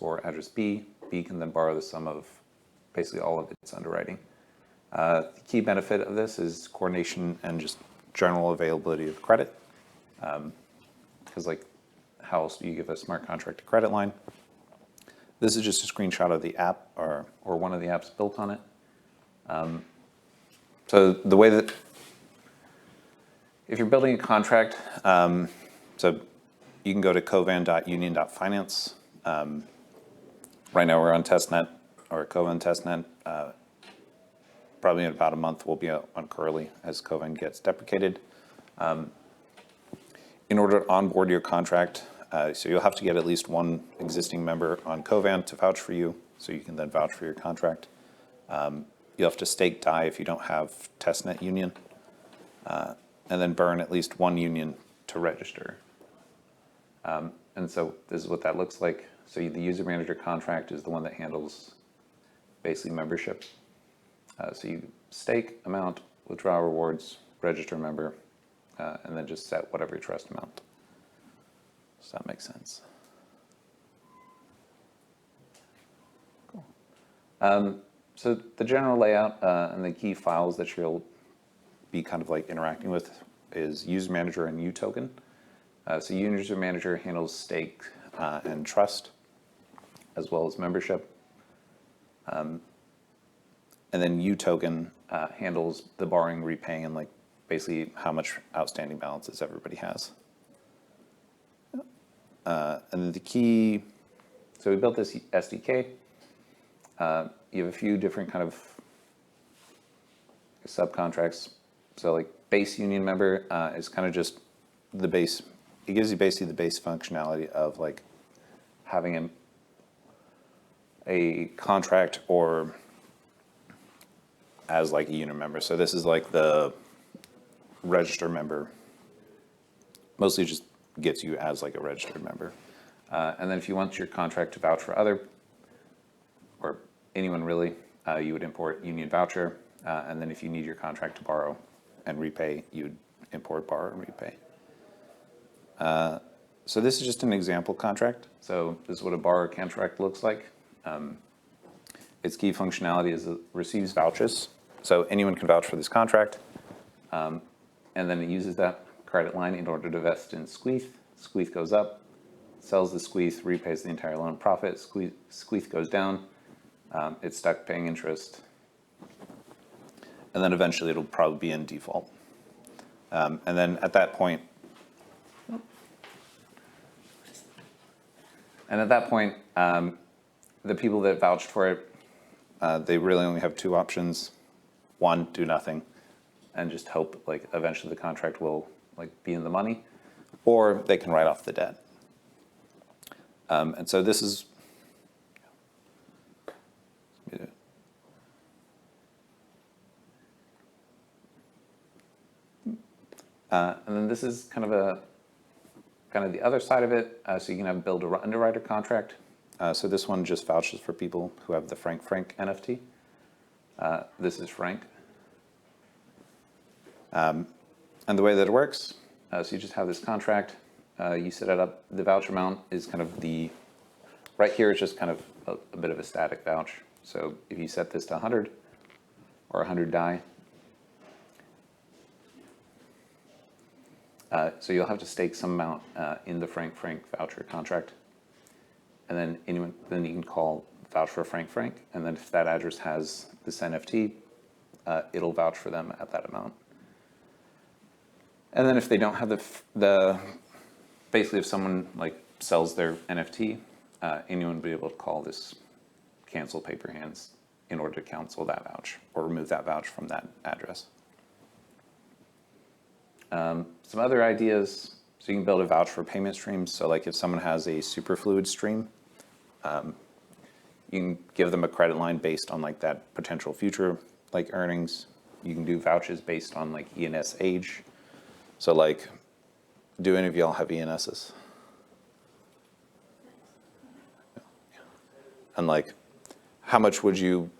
for address B. B can then borrow the sum of basically all of its underwriting. The key benefit of this is coordination and just general availability of credit. Because like, how else do you give a smart contract a credit line? This is just a screenshot of the app or one of the apps built on it. So the way that, if you're building a contract, so you can go to covan.union.finance. Right now we're on testnet or Covan testnet. Probably in about a month we'll be on Curly as Covan gets deprecated. In order to onboard your contract, so you'll have to get at least one existing member on Covan to vouch for you, so you can then vouch for your contract. You'll have to stake DAI if you don't have testnet union, and then burn at least one union to register. And so this is what that looks like. So the user manager contract is the one that handles basically membership. So you stake amount, withdraw rewards, register member, and then just set whatever your trust amount. Does that make sense? Cool. So the general layout and the key files that you'll be kind of like interacting with is user manager and uToken. So user manager handles stake and trust, as well as membership. And then uToken handles the borrowing, repaying, and like basically how much outstanding balances everybody has. And then the key, so we built this SDK. You have a few different kind of subcontracts. So like base union member is kind of just the base. It gives you basically the base functionality of like having a contract or as like a unit member. So this is like the register member. Mostly just gets you as like a registered member. And then if you want your contract to vouch for other, or anyone really, you would import union voucher. And then if you need your contract to borrow and repay, you'd import borrow and repay. So this is just an example contract. So this is what a borrower contract looks like. Its key functionality is it receives vouchers. So anyone can vouch for this contract. And then it uses that credit line in order to invest in Squeeth. Squeeth goes up, sells the Squeeth, repays the entire loan profit. Squeeth goes down. It's stuck paying interest. And then eventually it'll probably be in default. And then at that point, the people that vouched for it, they really only have two options. One, do nothing and just hope like eventually the contract will like be in the money, or they can write off the debt. And so this is, and then this is kind of the other side of it. So you can have build a underwriter contract. So this one just vouches for people who have the Frank NFT. This is Frank. And the way that it works, so you just have this contract, you set it up, the voucher amount is kind of right here it's just kind of a bit of a static vouch. So if you set this to 100 or 100 DAI, so you'll have to stake some amount in the Frank voucher contract. And then you can call vouch for Frank, and then if that address has this NFT, it'll vouch for them at that amount. And then if they don't have basically if someone like sells their NFT, anyone will be able to call this cancel paper hands in order to cancel that vouch or remove that vouch from that address. Some other ideas, so you can build a vouch for payment streams. So like if someone has a Superfluid stream, you can give them a credit line based on like that potential future like earnings. You can do vouchers based on like ENS age. So like, do any of y'all have ENSs? And like, how much would you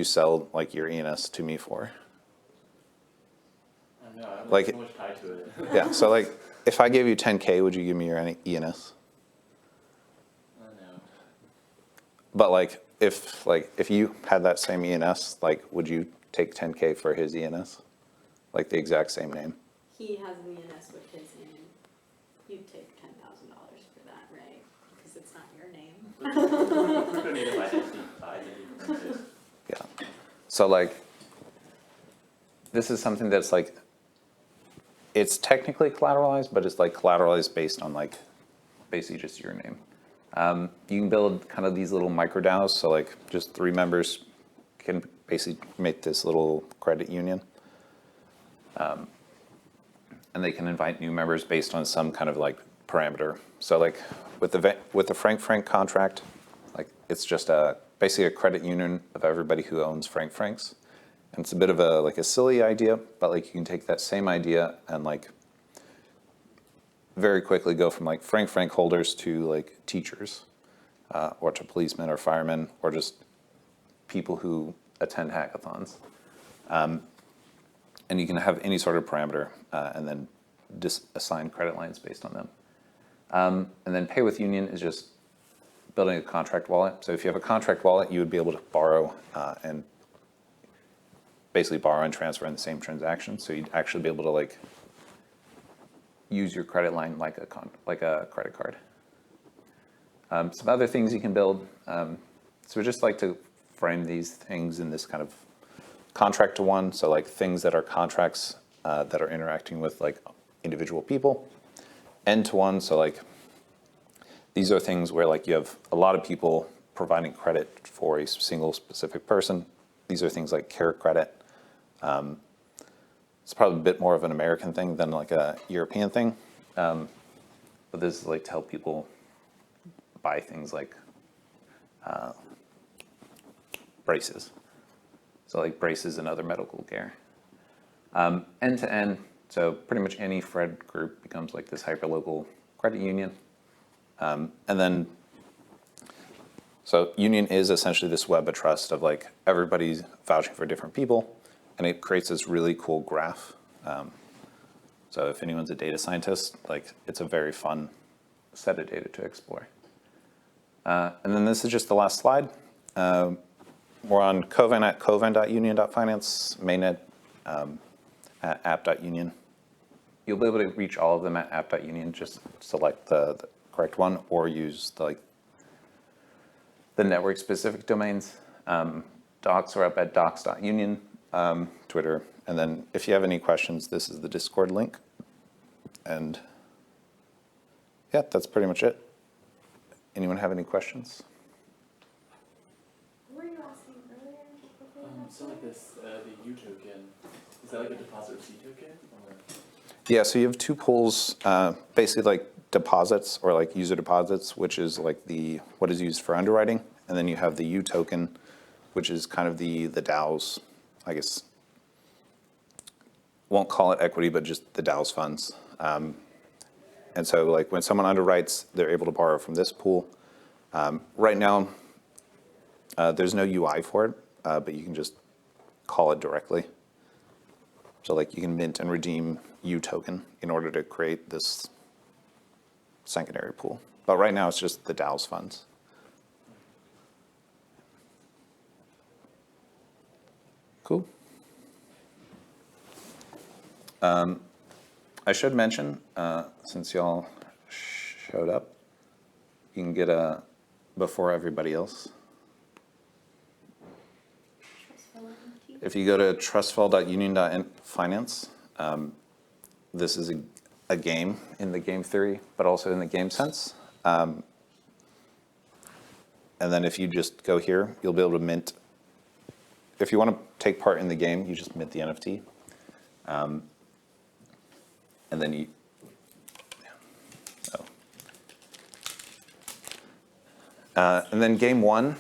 sell like your ENS to me for? I don't know, I'm like, too much tied to it. Yeah, so like, if I gave you 10K, would you give me your ENS? No, But if you had that same ENS, would you take 10K for his ENS? Like the exact same name? He has an ENS with his name. You'd take $10,000 for that, right? Because it's not your name. Yeah. So this is something that's it's technically collateralized, but it's collateralized based on basically just your name. You can build kind of these little micro DAOs. So just 3 members can basically make this little credit union. And they can invite new members based on some kind of parameter. So with the Frank contract, it's just basically a credit union of everybody who owns Franks. And it's a bit of a silly idea, but you can take that same idea and very quickly go from Frank holders to teachers, or to policemen or firemen, or just people who attend hackathons. And you can have any sort of parameter, and then just assign credit lines based on them. And then Pay with Union is just building a contract wallet. So if you have a contract wallet, you would be able to borrow and basically borrow and transfer in the same transaction. So you'd actually be able to use your credit line like a credit card. Some other things you can build. So we just like to frame these things in this kind of contract to one. So things that are contracts that are interacting with individual people. End to one. So these are things where you have a lot of people providing credit for a single specific person. These are things like care credit. It's probably a bit more of an American thing than a European thing. But this is to help people buy things like braces. So braces and other medical care. End to end, so pretty much any Fred group becomes this hyperlocal credit union. And then, so union is essentially this web of trust of everybody's vouching for different people, and it creates this really cool graph. So if anyone's a data scientist, it's a very fun set of data to explore. And then this is just the last slide. We're on Kovan at kovan.union.finance, mainnet at app.union. You'll be able to reach all of them at app.union. Just select the correct one or use the network-specific domains. Docs are up at docs.union, Twitter. And then if you have any questions, this is the Discord link. And yeah, that's pretty much it. Anyone have any questions? What were you asking earlier? So this, the U token, is that a deposit receipt token? Or? Yeah, so you have 2 pools, basically deposits or user deposits, which is what is used for underwriting. And then you have the U token, which is kind of the DAO's, I guess, won't call it equity, but just the DAO's funds. And so when someone underwrites, they're able to borrow from this pool. Right now, there's no UI for it, but you can just call it directly. So you can mint and redeem U token in order to create this secondary pool. But right now it's just the DAO's funds. Cool. I should mention, since y'all showed up, you can get a before everybody else. If you go to trustfall.union.finance, this is a game in the game theory, but also in the game sense. And then if you just go here, you'll be able to mint. If you want to take part in the game, you just mint the NFT. And then you, and then game 1.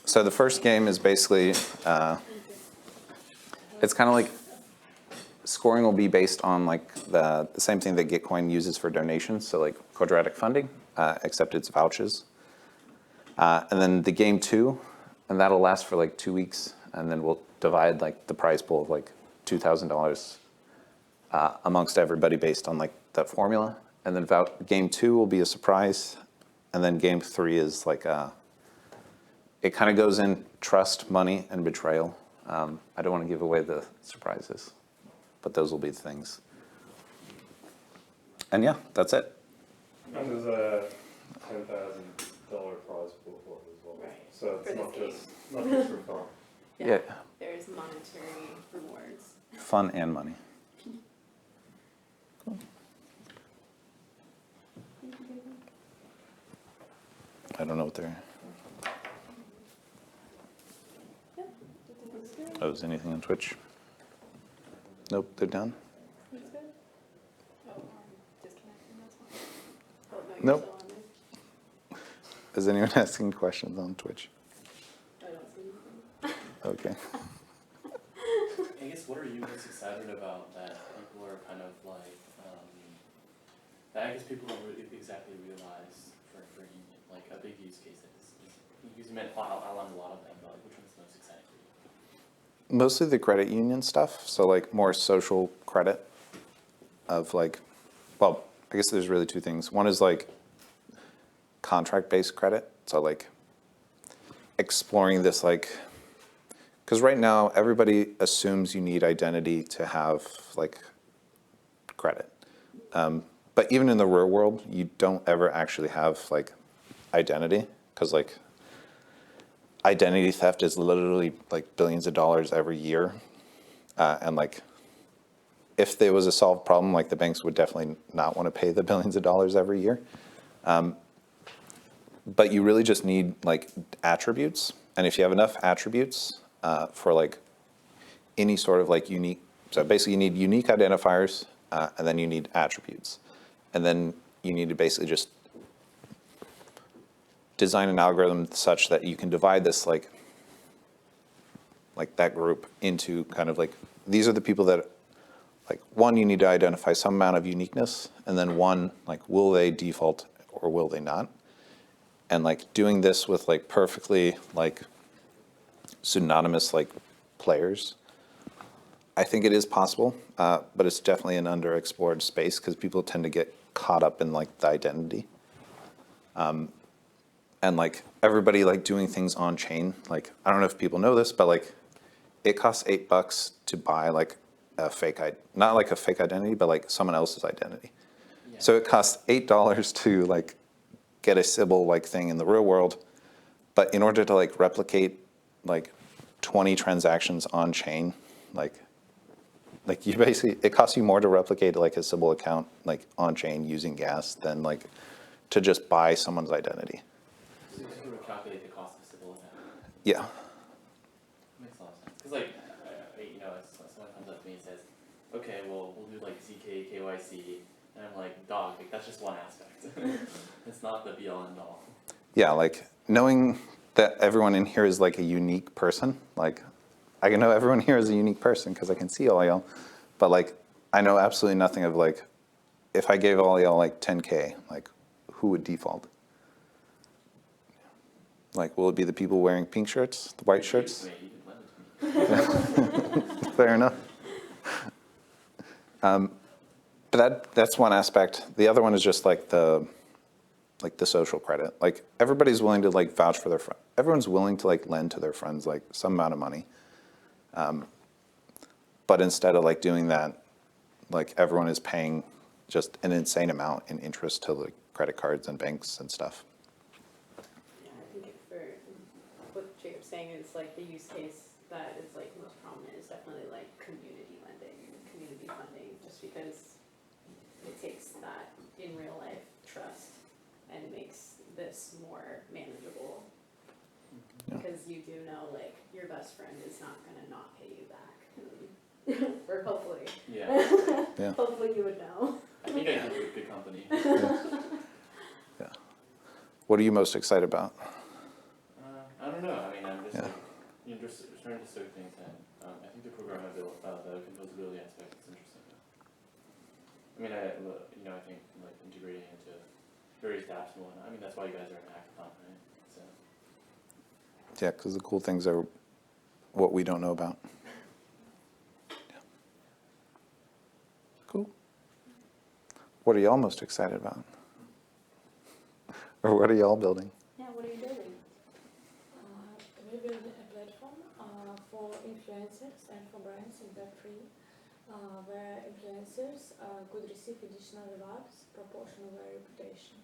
So the first game is basically, it's kind of scoring will be based on the same thing that Gitcoin uses for donations, so quadratic funding, except it's vouchers. And then the game 2, and that'll last for 2 weeks, and then we'll divide the prize pool of $2,000 amongst everybody based on that formula. And then game 2 will be a surprise, and then game 3 is it kind of goes in trust, money, and betrayal. I don't want to give away the surprises, but those will be the things. And yeah, that's it. And there's a $10,000 prize pool for it as well. Right, So for it's the not just for fun. Yeah. There's monetary rewards. Fun and money. I don't know what they're. Yep, looks good. Oh, is anything on Twitch? Nope, they're done. Looks good. Oh, disconnecting, that's fine. Oh, no, you're Nope. still on there. Is anyone asking questions on Twitch? I don't see anything. Okay. I guess what are you most excited about that people are kind of like, that I guess people don't really exactly realize for like a big use case because you outlined a lot of them, but like which one's most exciting for you? Mostly the credit union stuff, so like more social credit of like, well, I guess there's really two things. One is like contract-based credit, so like exploring this like, because right now everybody assumes you need identity to have like credit. But even in the real world, you don't ever actually have like identity, because like identity theft is literally like billions of dollars every year. And like, if there was a solved problem, like the banks would definitely not want to pay the billions of dollars every year. But you really just need like attributes. And if you have enough attributes for like any sort of like unique, so basically you need unique identifiers and then you need attributes. And then you need to basically just design an algorithm such that you can divide this like that group into kind of like, these are the people that, like one, you need to identify some amount of uniqueness, and then one, like will they default or will they not? And like doing this with like perfectly like pseudonymous like players, I think it is possible, but it's definitely an underexplored space because people tend to get caught up in like the identity. And like everybody like doing things on chain, like I don't know if people know this, but like it costs $8 to buy like a fake, not like a fake identity, but like someone else's identity. Yeah. So it costs $8 to like get a Sybil like thing in the real world, but in order to like replicate like 20 transactions on chain, like you basically, it costs you more to replicate like a Sybil account like on chain using gas than like to just buy someone's identity. So you sort of calculate the cost of civil account. Yeah. Makes a lot of sense. Because like, you know, if someone comes up to me and says, okay, well, we'll do like ZK, KYC, and I'm like, dog, like that's just one aspect. It's not the be all end all. Yeah, like knowing that everyone in here is like a unique person, like I can know everyone here is a unique person because I can see all y'all, but like I know absolutely nothing of like, if I gave all y'all like 10K, like who would default? Like, will it be the people wearing pink shirts, the white shirts? Wait, you can lend it to me. Fair enough. But that's one aspect. The other one is just like the social credit. Like everybody's willing to like vouch for their friend. Everyone's willing to like lend to their friends like some amount of money. But instead of like doing that, like everyone is paying just an insane amount in interest to like credit cards and banks and stuff. Yeah, I think for what Jacob's saying is like the use case that is like most prominent is definitely like community lending, community funding, just because it takes that in real life trust and makes this more manageable. Yeah. Because you do know like your best friend is not gonna not pay you back. Or hopefully. Yeah. Yeah. Hopefully you would know. I think I think with good company. Yeah. What are you most excited about? I don't know. I mean, I'm just Yeah. like, you know, just trying to soak things in. I think the programmability, the composability aspect is interesting. I mean, I think like integrating into various apps and whatnot. I mean, that's why you guys are an hackathon, right? So. Yeah, because the cool things are what we don't know about. Yeah. Cool. What are y'all most excited about? Or what are y'all building? Yeah, what are you doing? influencers and for brands in Web3, where influencers could receive additional rewards proportional to their reputation,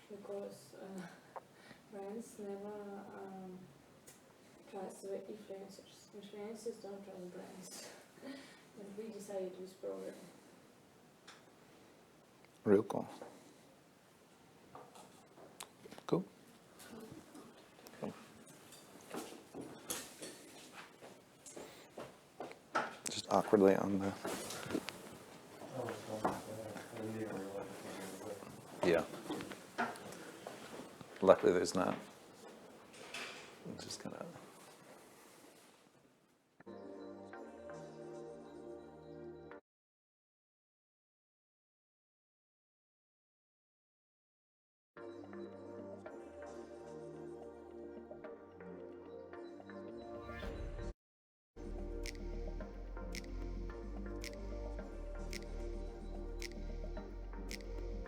because brands never trust the influencers. Influencers don't trust brands. And we decided this program. Real cool. Cool. Just awkwardly on the. I was going there. I didn't even realize it was there. Yeah. Luckily, there's not. I'm just gonna.